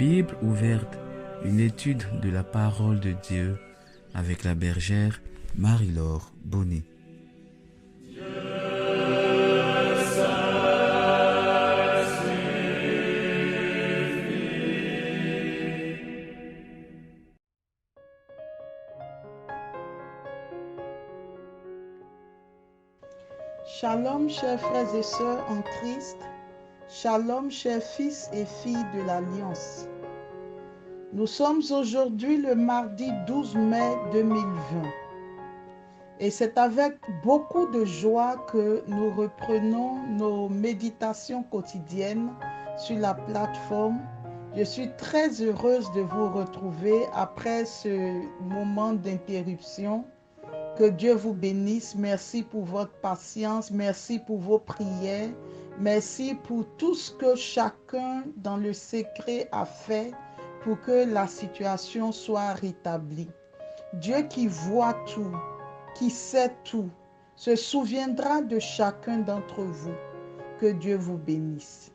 Bible ouverte, une étude de la parole de Dieu avec la bergère Marie-Laure Bonnet. Shalom, chers frères et sœurs en Christ. Shalom, chers fils et filles de l'Alliance. Nous sommes aujourd'hui le mardi 12 mai 2020. Et c'est avec beaucoup de joie que nous reprenons nos méditations quotidiennes sur la plateforme. Je suis très heureuse de vous retrouver après ce moment d'interruption. Que Dieu vous bénisse. Merci pour votre patience. Merci pour vos prières. Merci pour tout ce que chacun dans le secret a fait pour que la situation soit rétablie. Dieu qui voit tout, qui sait tout, se souviendra de chacun d'entre vous. Que Dieu vous bénisse.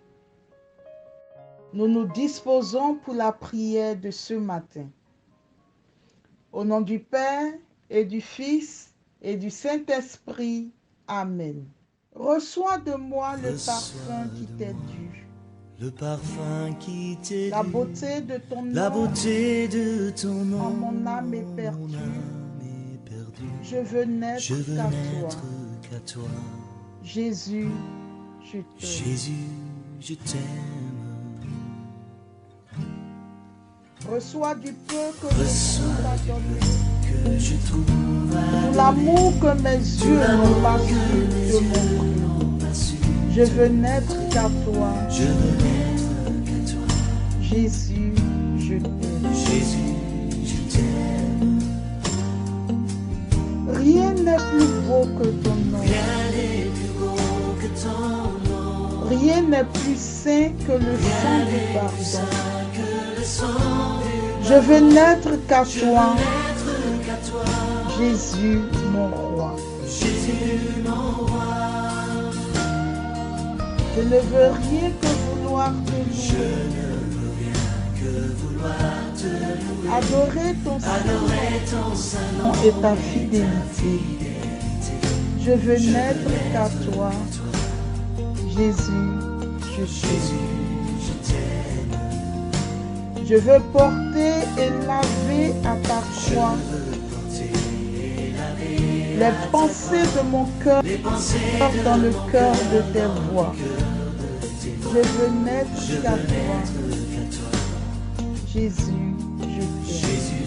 Nous nous disposons pour la prière de ce matin. Au nom du Père et du Fils et du Saint-Esprit. Amen. Reçois de moi le parfum qui t'est dû. Le parfum qui t'est La dû. beauté de ton nom. La beauté de ton nom. En mon âme éperdue. Mon âme est perdue. Je veux n'être Je veux qu'à n'être toi. qu'à toi. Jésus, je t'aime. Jésus, je t'aime. Reçois du peu que je Reçois trouve à du donner. Que je trouve à Pour l'amour que mes yeux n'ont pas su de mon prix. n'ont pas su. Je veux n'être qu'à toi. Je veux n'être qu'à toi. Jésus, je t'aime. Jésus, je t'aime. Rien n'est plus beau que ton nom. Rien n'est plus beau que ton nom. Rien n'est plus saint que le sang du Rien pardon. n'est plus saint que le sang du Je veux n'être qu'à toi, n'être qu'à toi. Jésus, mon roi. Jésus, mon roi. Je ne veux rien que vouloir te Je louer, ne veux rien que vouloir te louer. adorer ton Adorer ton saint nom Saint et ta fidélité. Je veux n'être qu'à toi, Jésus, je t'aime. Jésus, je t'aime. Je veux porter et laver à ta croix les pensées de mon cœur Les pensées dans le cœur de tes voix. Je veux n'être qu'à toi, Jésus, je t'aime. Jésus,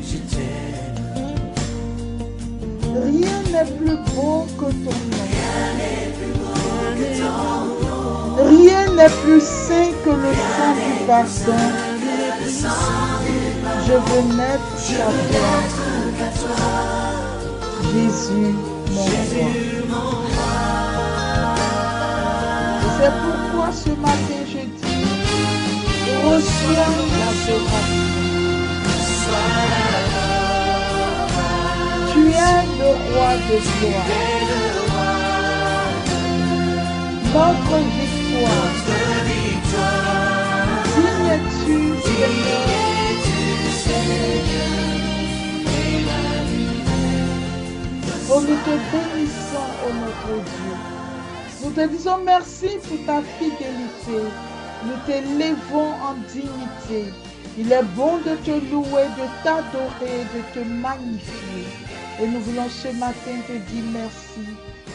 je t'aime. Rien n'est plus beau que ton nom. Rien n'est plus beau que ton nom. Rien n'est plus saint que le sang du pardon. Le sang du pardon. Je veux n'être qu'à toi, Qu'à toi. Jésus, mon roi. Jésus, mon roi. Et c'est pourquoi ce matin je dis, reçois l'adoration. Tu es le roi de gloire, notre victoire. Digne es-tu, Seigneur. Oh, nous te bénissons, oh notre Dieu. Nous te disons merci pour ta fidélité. Nous t'élèvons en dignité. Il est bon de te louer, de t'adorer, de te magnifier. Et nous voulons ce matin te dire merci.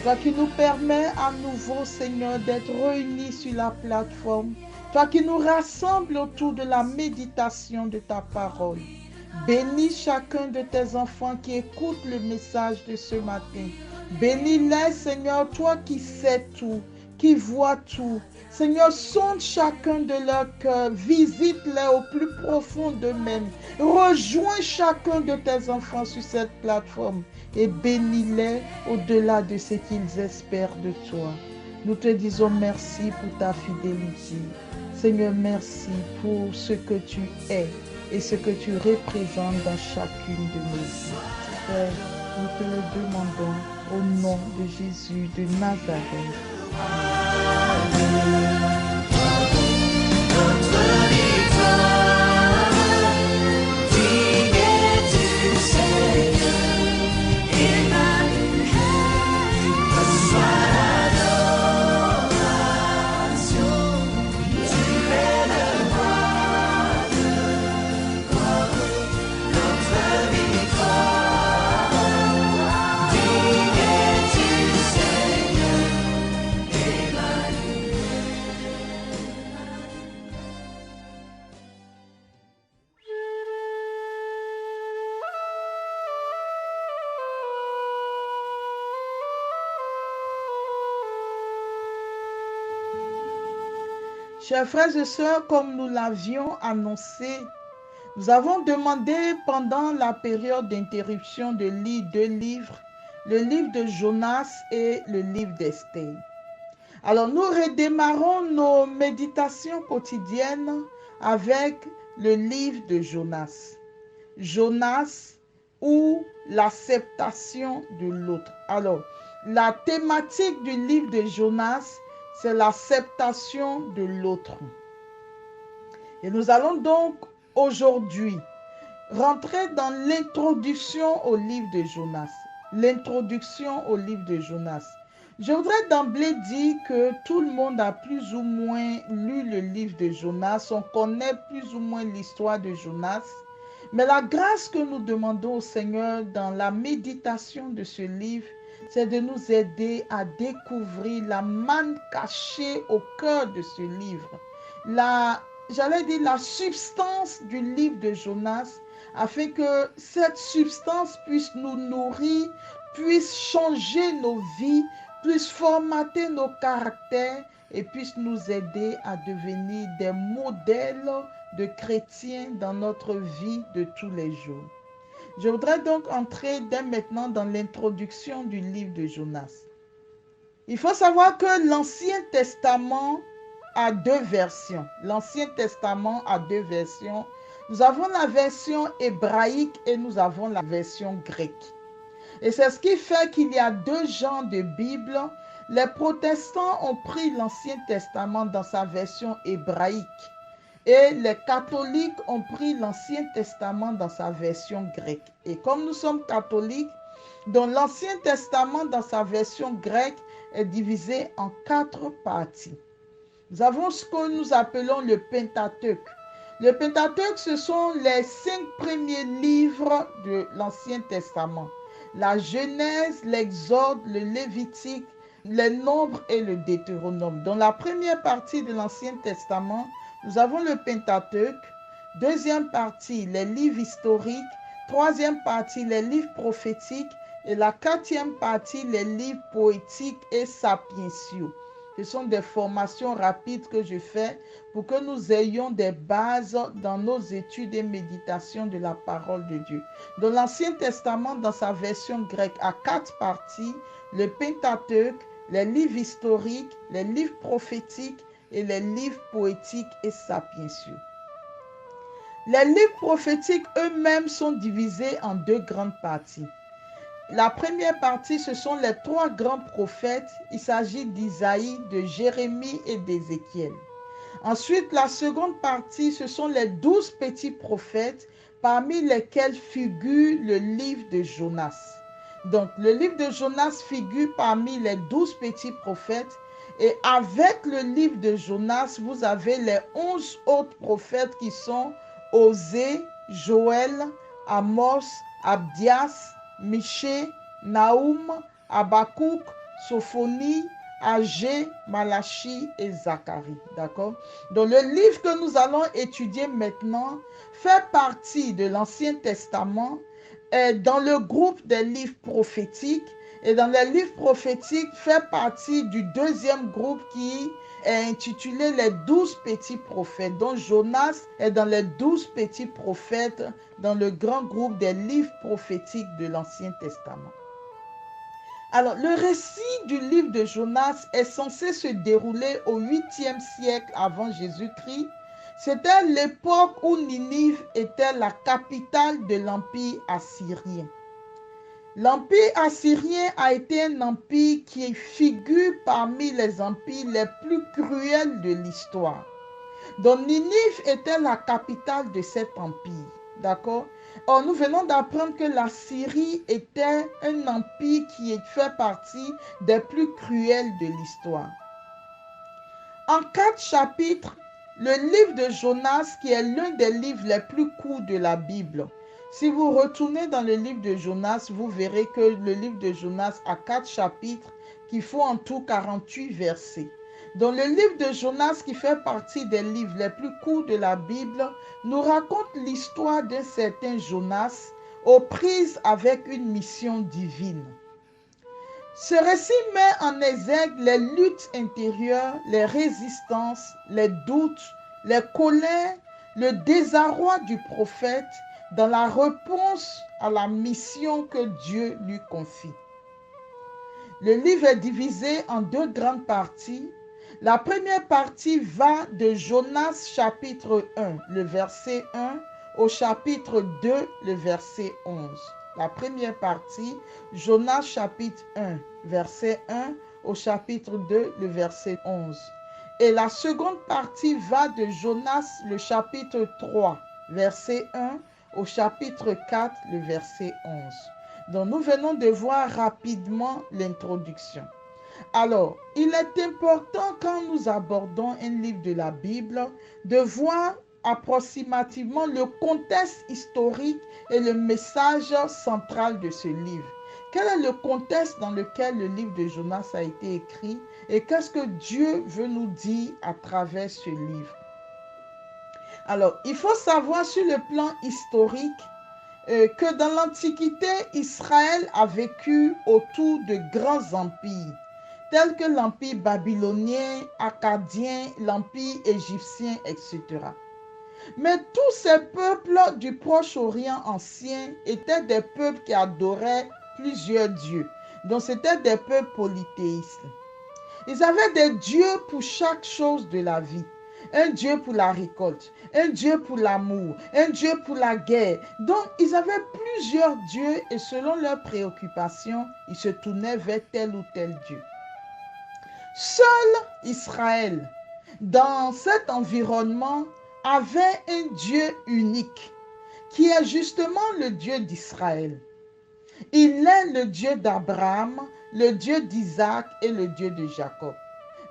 Toi qui nous permets à nouveau, Seigneur, d'être réunis sur la plateforme. Toi qui nous rassembles autour de la méditation de ta parole. Bénis chacun de tes enfants qui écoutent le message de ce matin. Bénis-les, Seigneur, toi qui sais tout, qui vois tout. Seigneur, sonde chacun de leur cœur, visite-les au plus profond d'eux-mêmes. Rejoins chacun de tes enfants sur cette plateforme et bénis-les au-delà de ce qu'ils espèrent de toi. Nous te disons merci pour ta fidélité. Seigneur, merci pour ce que tu es et ce que tu représentes dans chacune de nos vies. Père, nous te le demandons au nom de Jésus de Nazareth. Notre victoire. Chers frères et sœurs, comme nous l'avions annoncé, nous avons demandé pendant la période d'interruption de lire 2 livres, le livre de Jonas et le livre d'Esther. Alors nous redémarrons nos méditations quotidiennes avec le livre de Jonas. Jonas ou l'acceptation de l'autre. Alors, la thématique du livre de Jonas, c'est l'acceptation de l'autre. Et nous allons donc aujourd'hui rentrer dans l'introduction au livre de Jonas. L'introduction au livre de Jonas. Je voudrais d'emblée dire que tout le monde a plus ou moins lu le livre de Jonas. On connaît plus ou moins l'histoire de Jonas. Mais la grâce que nous demandons au Seigneur dans la méditation de ce livre, c'est de nous aider à découvrir la manne cachée au cœur de ce livre. La substance du livre de Jonas, afin que cette substance puisse nous nourrir, puisse changer nos vies, puisse formater nos caractères et puisse nous aider à devenir des modèles de chrétiens dans notre vie de tous les jours. Je voudrais donc entrer dès maintenant dans l'introduction du livre de Jonas. Il faut savoir que l'Ancien Testament a 2 versions. L'Ancien Testament a 2 versions. Nous avons la version hébraïque et nous avons la version grecque. Et c'est ce qui fait qu'il y a 2 genres de Bible. Les protestants ont pris l'Ancien Testament dans sa version hébraïque. Et les catholiques ont pris l'Ancien Testament dans sa version grecque. Et comme nous sommes catholiques, donc l'Ancien Testament dans sa version grecque est divisé en 4 parties. Nous avons ce que nous appelons le Pentateuque. Le Pentateuque, ce sont les 5 premiers livres de l'Ancien Testament. La Genèse, l'Exode, le Lévitique, les Nombres et le Deutéronome. Dans la première partie de l'Ancien Testament, nous avons le Pentateuque. Deuxième partie, les livres historiques. Troisième partie, les livres prophétiques. Et la 4e partie, les livres poétiques et sapientiaux. Ce sont des formations rapides que je fais pour que nous ayons des bases dans nos études et méditations de la parole de Dieu. Dans l'Ancien Testament, dans sa version grecque, a 4 parties, le Pentateuque, les livres historiques, les livres prophétiques et les livres poétiques et sapientiaux. Les livres prophétiques eux-mêmes sont divisés en 2 grandes parties. La première partie, ce sont les 3 grands prophètes. Il s'agit d'Isaïe, de Jérémie et d'Ézéchiel. Ensuite, la seconde partie, ce sont les 12 petits prophètes, parmi lesquels figure le livre de Jonas. Donc, le livre de Jonas figure parmi les 12 petits prophètes. Et avec le livre de Jonas, vous avez les 11 autres prophètes qui sont Osée, Joël, Amos, Abdias, Michée, Naoum, Habakkuk, Sophonie, Agé, Malachie et Zacharie. D'accord? Donc le livre que nous allons étudier maintenant fait partie de l'Ancien Testament, est dans le groupe des livres prophétiques. Et dans les livres prophétiques, fait partie du 2e groupe qui est intitulé les 12 petits prophètes. Donc Jonas est dans les 12 petits prophètes dans le grand groupe des livres prophétiques de l'Ancien Testament. Alors, le récit du livre de Jonas est censé se dérouler au 8e siècle avant Jésus-Christ. C'était l'époque où Ninive était la capitale de l'Empire assyrien. L'Empire assyrien a été un empire qui figure parmi les empires les plus cruels de l'histoire. Donc Ninive était la capitale de cet empire. D'accord? Or, nous venons d'apprendre que la Syrie était un empire qui fait partie des plus cruels de l'histoire. En 4 chapitres, le livre de Jonas, qui est l'un des livres les plus courts de la Bible. Si vous retournez dans le livre de Jonas, vous verrez que le livre de Jonas a 4 chapitres qui font en tout 48 versets. Dans le livre de Jonas, qui fait partie des livres les plus courts de la Bible, nous raconte l'histoire d'un certain Jonas aux prises avec une mission divine. Ce récit met en exergue les luttes intérieures, les résistances, les doutes, les colères, le désarroi du prophète dans la réponse à la mission que Dieu lui confie. Le livre est divisé en deux grandes parties. La première partie va de Jonas chapitre 1, le verset 1, au chapitre 2, le verset 11. La première partie, Jonas chapitre 1, verset 1, au chapitre 2, le verset 11. Et la seconde partie va de Jonas, le chapitre 3, verset 1, au chapitre 4, le verset 11. Donc nous venons de voir rapidement l'introduction. Alors, il est important quand nous abordons un livre de la Bible de voir approximativement le contexte historique et le message central de ce livre. Quel est le contexte dans lequel le livre de Jonas a été écrit et qu'est-ce que Dieu veut nous dire à travers ce livre? Alors, il faut savoir sur le plan historique que dans l'Antiquité, Israël a vécu autour de grands empires, tels que l'empire babylonien, akkadien, l'empire égyptien, etc. Mais tous ces peuples du Proche-Orient ancien étaient des peuples qui adoraient plusieurs dieux. Donc c'était des peuples polythéistes. Ils avaient des dieux pour chaque chose de la vie. Un dieu pour la récolte, un dieu pour l'amour, un dieu pour la guerre. Donc, ils avaient plusieurs dieux et selon leurs préoccupations, ils se tournaient vers tel ou tel dieu. Seul Israël, dans cet environnement, avait un Dieu unique, qui est justement le Dieu d'Israël. Il est le Dieu d'Abraham, le Dieu d'Isaac et le Dieu de Jacob.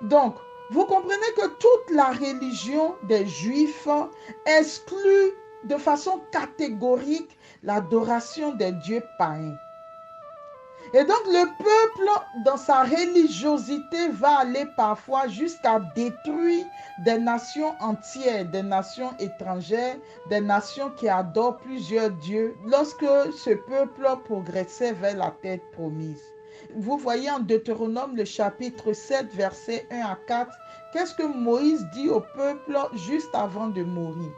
Donc, vous comprenez que toute la religion des Juifs exclut de façon catégorique l'adoration des dieux païens. Et donc le peuple, dans sa religiosité, va aller parfois jusqu'à détruire des nations entières, des nations étrangères, des nations qui adorent plusieurs dieux, lorsque ce peuple progressait vers la terre promise. Vous voyez en Deutéronome le chapitre 7, versets 1 à 4, qu'est-ce que Moïse dit au peuple juste avant de mourir?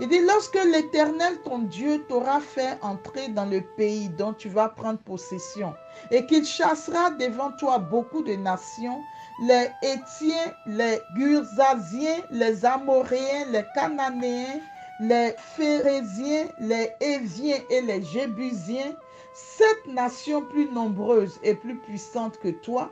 Il dit, lorsque l'Éternel, ton Dieu, t'aura fait entrer dans le pays dont tu vas prendre possession et qu'il chassera devant toi beaucoup de nations, les Hétiens, les Gurzasiens, les Amoréens, les Cananéens, les Phérésiens, les Héviens et les Jébusiens, 7 nations plus nombreuses et plus puissantes que toi,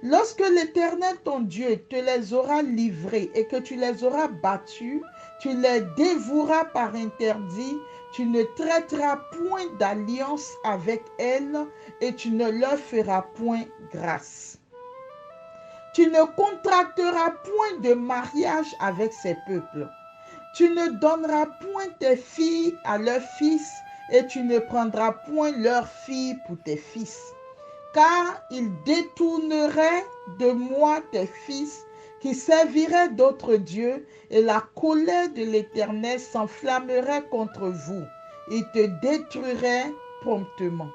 lorsque l'Éternel ton Dieu te les aura livrés et que tu les auras battus, tu les dévoueras par interdit, tu ne traiteras point d'alliance avec elles et tu ne leur feras point grâce. Tu ne contracteras point de mariage avec ces peuples. Tu ne donneras point tes filles à leurs fils et tu ne prendras point leurs filles pour tes fils. Car ils détourneraient de moi tes fils qui serviraient d'autres dieux et la colère de l'Éternel s'enflammerait contre vous. Il te détruirait promptement.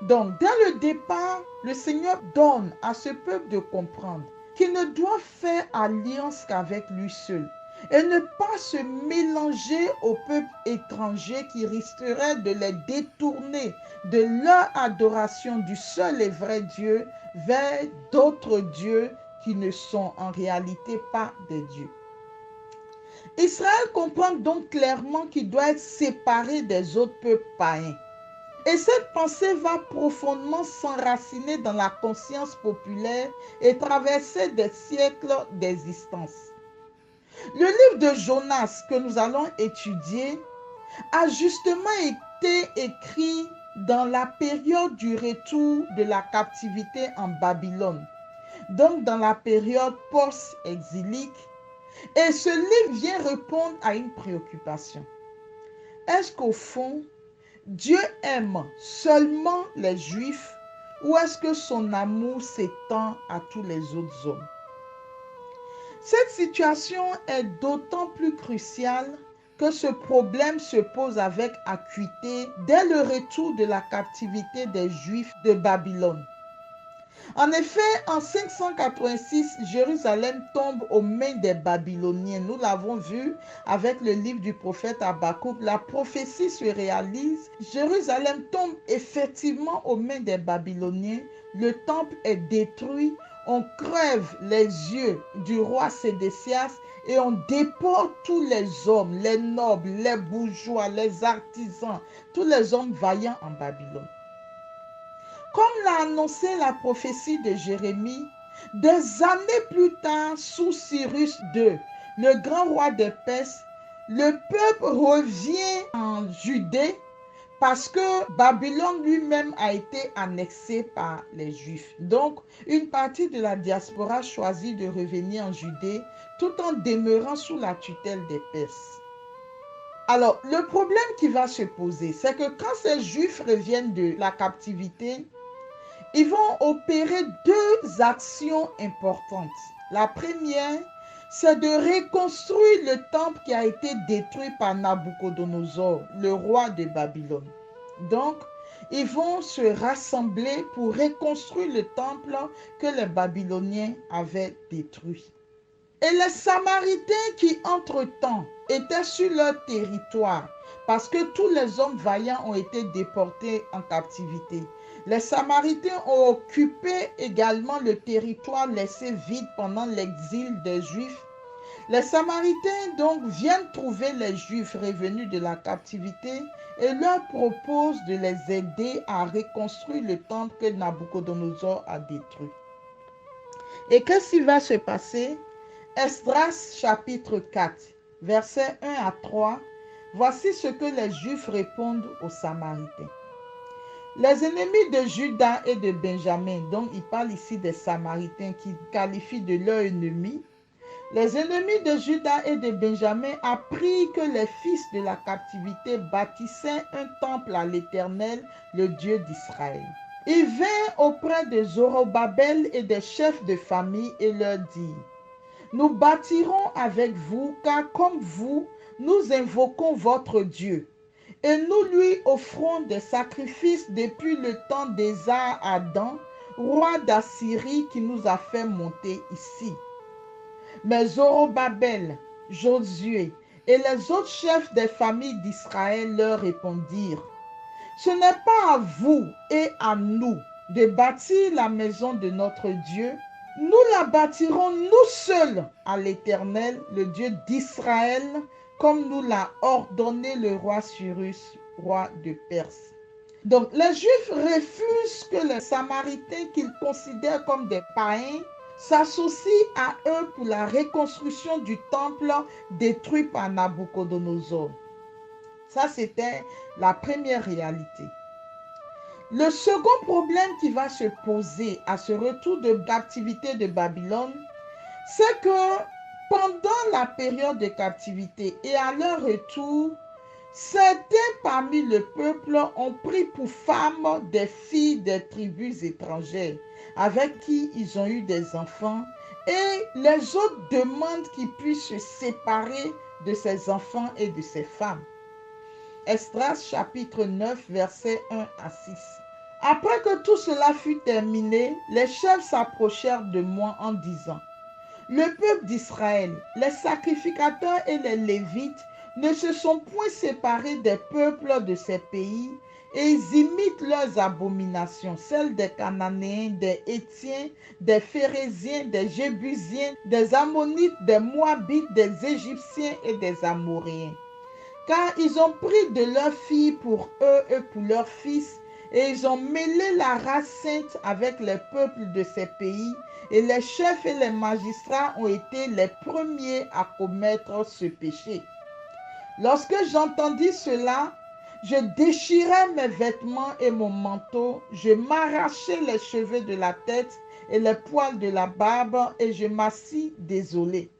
Donc, dès le départ, le Seigneur donne à ce peuple de comprendre qu'il ne doit faire alliance qu'avec lui seul et ne pas se mélanger aux peuples étrangers qui risqueraient de les détourner de leur adoration du seul et vrai Dieu vers d'autres dieux qui ne sont en réalité pas des dieux. Israël comprend donc clairement qu'il doit être séparé des autres peuples païens. Et cette pensée va profondément s'enraciner dans la conscience populaire et traverser des siècles d'existence. Le livre de Jonas que nous allons étudier a justement été écrit dans la période du retour de la captivité en Babylone, donc dans la période post-exilique. Et ce livre vient répondre à une préoccupation. Est-ce qu'au fond, Dieu aime seulement les Juifs ou est-ce que son amour s'étend à tous les autres hommes? Cette situation est d'autant plus cruciale que ce problème se pose avec acuité dès le retour de la captivité des Juifs de Babylone. En effet, en 586, Jérusalem tombe aux mains des Babyloniens. Nous l'avons vu avec le livre du prophète Habakkuk. La prophétie se réalise. Jérusalem tombe effectivement aux mains des Babyloniens. Le temple est détruit. On crève les yeux du roi Sédécias et on déporte tous les hommes, les nobles, les bourgeois, les artisans, tous les hommes vaillants en Babylone. Comme l'a annoncé la prophétie de Jérémie, des années plus tard, sous Cyrus II, le grand roi de Perse, le peuple revient en Judée parce que Babylone lui-même a été annexé par les Juifs. Donc, une partie de la diaspora choisit de revenir en Judée tout en demeurant sous la tutelle des Perses. Alors, le problème qui va se poser, c'est que quand ces Juifs reviennent de la captivité, ils vont opérer deux actions importantes. La première, c'est de reconstruire le temple qui a été détruit par Nabuchodonosor, le roi de Babylone. Donc, ils vont se rassembler pour reconstruire le temple que les Babyloniens avaient détruit. Et les Samaritains qui, entre-temps, étaient sur leur territoire, parce que tous les hommes vaillants ont été déportés en captivité. Les Samaritains ont occupé également le territoire laissé vide pendant l'exil des Juifs. Les Samaritains donc viennent trouver les Juifs revenus de la captivité et leur proposent de les aider à reconstruire le temple que Nabuchodonosor a détruit. Et qu'est-ce qui va se passer? Esdras chapitre 4, versets 1 à 3, voici ce que les Juifs répondent aux Samaritains. Les ennemis de Juda et de Benjamin, donc il parle ici des Samaritains qui qualifient de leurs ennemis, les ennemis de Juda et de Benjamin apprirent que les fils de la captivité bâtissaient un temple à l'Éternel, le Dieu d'Israël. Ils vinrent auprès de Zorobabel et des chefs de famille et leur dirent: nous bâtirons avec vous, car comme vous, nous invoquons votre Dieu. Et nous lui offrons des sacrifices depuis le temps d'Ésar-Haddon, roi d'Assyrie, qui nous a fait monter ici. Mais Zorobabel, Josué et les autres chefs des familles d'Israël leur répondirent: ce n'est pas à vous et à nous de bâtir la maison de notre Dieu. Nous la bâtirons nous seuls à l'Éternel, le Dieu d'Israël, comme nous l'a ordonné le roi Cyrus, roi de Perse. Donc, les Juifs refusent que les Samaritains, qu'ils considèrent comme des païens, s'associent à eux pour la reconstruction du temple détruit par Nabuchodonosor. Ça, c'était la première réalité. Le second problème qui va se poser à ce retour de captivité de Babylone, c'est que pendant la période de captivité et à leur retour, certains parmi le peuple ont pris pour femmes des filles des tribus étrangères avec qui ils ont eu des enfants, et les autres demandent qu'ils puissent se séparer de ces enfants et de ces femmes. Esdras chapitre 9, versets 1 à 6. Après que tout cela fut terminé, les chefs s'approchèrent de moi en disant: le peuple d'Israël, les sacrificateurs et les Lévites ne se sont point séparés des peuples de ces pays, et ils imitent leurs abominations, celles des Cananéens, des Hétiens, des Phéréziens, des Jébusiens, des Ammonites, des Moabites, des Égyptiens et des Amoréens. Car ils ont pris de leurs filles pour eux et pour leurs fils, et ils ont mêlé la race sainte avec les peuples de ces pays, et les chefs et les magistrats ont été les premiers à commettre ce péché. Lorsque j'entendis cela, je déchirai mes vêtements et mon manteau, je m'arrachai les cheveux de la tête et les poils de la barbe, et je m'assis désolé.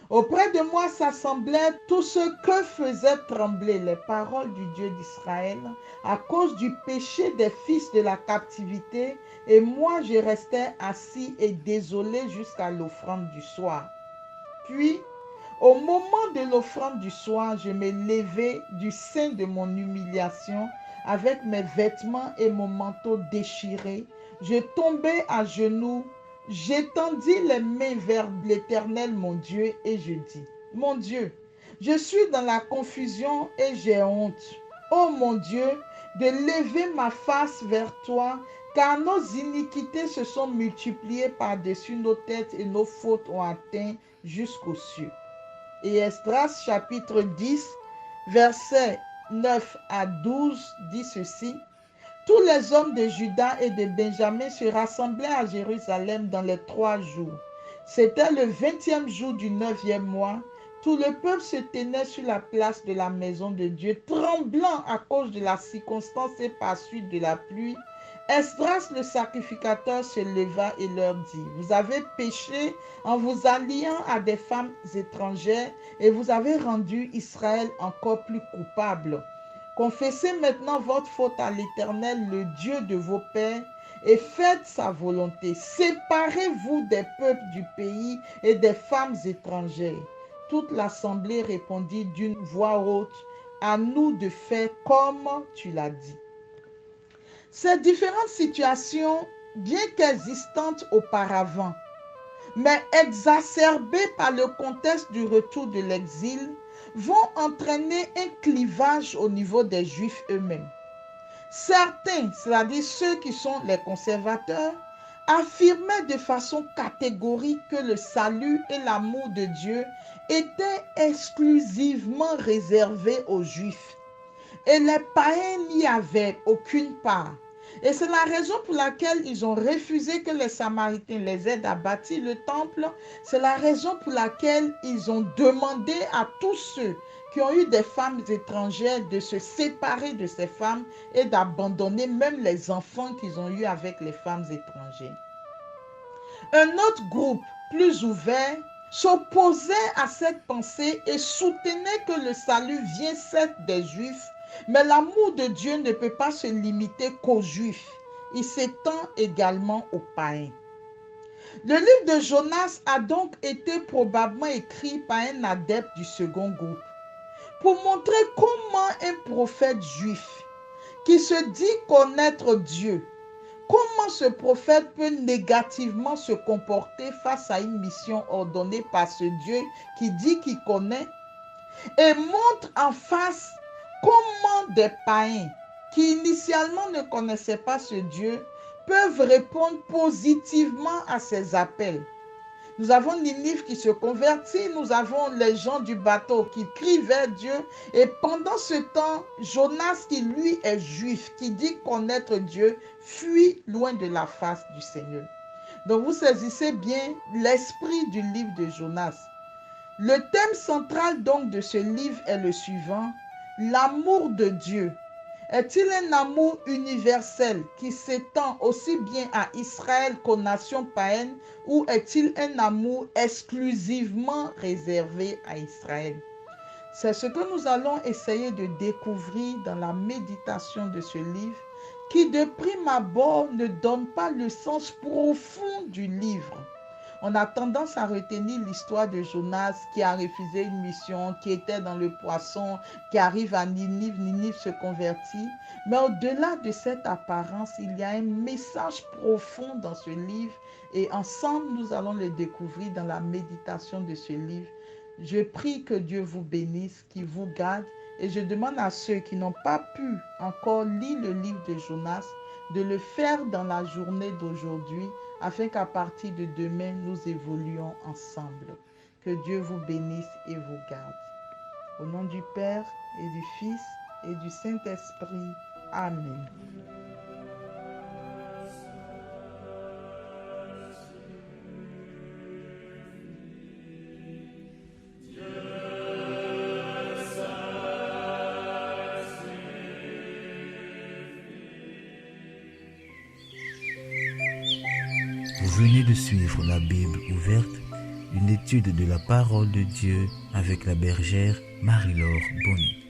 Auprès de moi s'assemblaient tout ce que faisaient trembler les paroles du Dieu d'Israël à cause du péché des fils de la captivité, et moi je restais assis et désolé jusqu'à l'offrande du soir. Puis, au moment de l'offrande du soir, je me levai du sein de mon humiliation avec mes vêtements et mon manteau déchirés. Je tombai à genoux, j'étendis les mains vers l'Éternel mon Dieu et je dis, mon Dieu, je suis dans la confusion et j'ai honte. Ô mon Dieu, de lever ma face vers toi, car nos iniquités se sont multipliées par-dessus nos têtes et nos fautes ont atteint jusqu'aux cieux. Et Esdras chapitre 10, versets 9 à 12 dit ceci. Tous les hommes de Juda et de Benjamin se rassemblaient à Jérusalem dans les 3 jours. C'était le 20e jour du 9e mois. Tout le peuple se tenait sur la place de la maison de Dieu, tremblant à cause de la circonstance et par suite de la pluie. Esdras le sacrificateur se leva et leur dit, vous avez péché en vous alliant à des femmes étrangères et vous avez rendu Israël encore plus coupable. Confessez maintenant votre faute à l'Éternel, le Dieu de vos pères, et faites sa volonté. Séparez-vous des peuples du pays et des femmes étrangères. Toute l'assemblée répondit d'une voix haute, à nous de faire comme tu l'as dit. Ces différentes situations, bien qu'existantes auparavant, mais exacerbées par le contexte du retour de l'exil, vont entraîner un clivage au niveau des Juifs eux-mêmes. Certains, c'est-à-dire ceux qui sont les conservateurs, affirmaient de façon catégorique que le salut et l'amour de Dieu étaient exclusivement réservés aux Juifs. Et les païens n'y avaient aucune part. Et c'est la raison pour laquelle ils ont refusé que les Samaritains les aident à bâtir le temple. C'est la raison pour laquelle ils ont demandé à tous ceux qui ont eu des femmes étrangères de se séparer de ces femmes et d'abandonner même les enfants qu'ils ont eus avec les femmes étrangères. Un autre groupe, plus ouvert, s'opposait à cette pensée et soutenait que le salut vient certes des Juifs, mais l'amour de Dieu ne peut pas se limiter qu'aux Juifs. Il s'étend également aux païens. Le livre de Jonas a donc été probablement écrit par un adepte du second groupe pour montrer comment un prophète juif qui se dit connaître Dieu, comment ce prophète peut négativement se comporter face à une mission ordonnée par ce Dieu qui dit qu'il connaît et montre en face comment des païens qui initialement ne connaissaient pas ce Dieu peuvent répondre positivement à ses appels. Nous avons Ninive qui se convertit, nous avons les gens du bateau qui crient vers Dieu et pendant ce temps, Jonas qui lui est juif, qui dit connaître Dieu, fuit loin de la face du Seigneur. Donc vous saisissez bien l'esprit du livre de Jonas. Le thème central donc de ce livre est le suivant, l'amour de Dieu. Est-il un amour universel qui s'étend aussi bien à Israël qu'aux nations païennes ou est-il un amour exclusivement réservé à Israël? C'est ce que nous allons essayer de découvrir dans la méditation de ce livre qui de prime abord ne donne pas le sens profond du livre. On a tendance à retenir l'histoire de Jonas qui a refusé une mission, qui était dans le poisson, qui arrive à Ninive, Ninive se convertit. Mais au-delà de cette apparence, il y a un message profond dans ce livre et ensemble, nous allons le découvrir dans la méditation de ce livre. Je prie que Dieu vous bénisse, qu'il vous garde et je demande à ceux qui n'ont pas pu encore lire le livre de Jonas de le faire dans la journée d'aujourd'hui afin qu'à partir de demain, nous évoluions ensemble. Que Dieu vous bénisse et vous garde. Au nom du Père et du Fils et du Saint-Esprit. Amen. Vous venez de suivre la Bible ouverte, une étude de la parole de Dieu avec la bergère Marie-Laure Bonny.